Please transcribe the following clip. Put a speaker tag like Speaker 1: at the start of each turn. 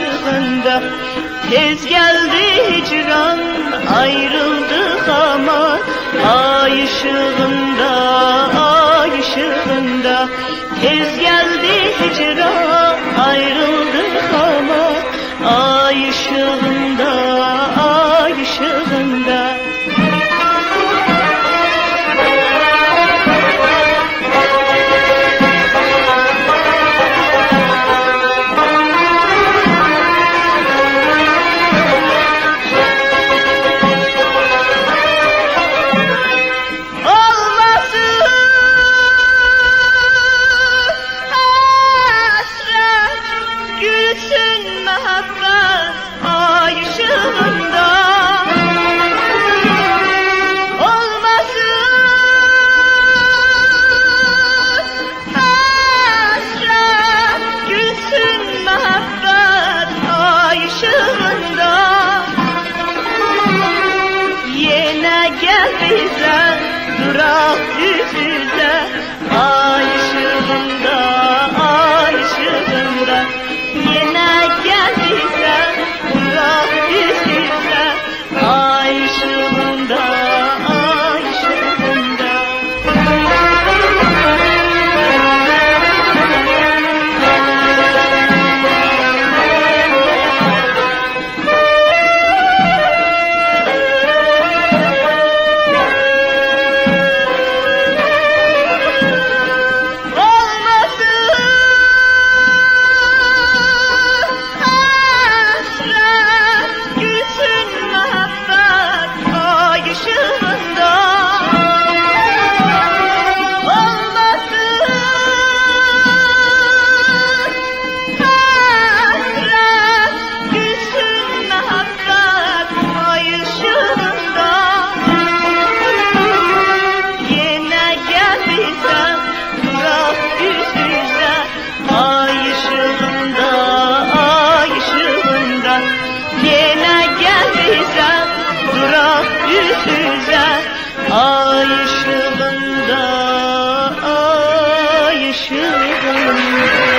Speaker 1: ışığında. Tez geldi hicran, ayrıldık ama ay ışığında, ay ışığında. Tez geldi hicran, ayrıldık ama ay ışığında, ay ışığında. Geldiysen durak yüzüze, ay ışığında, ay ışığında. Yine geldiysen durak yüzüze, ay ışığında, ay ışığında. Yüzüze, ay ışığında, ay ışığında.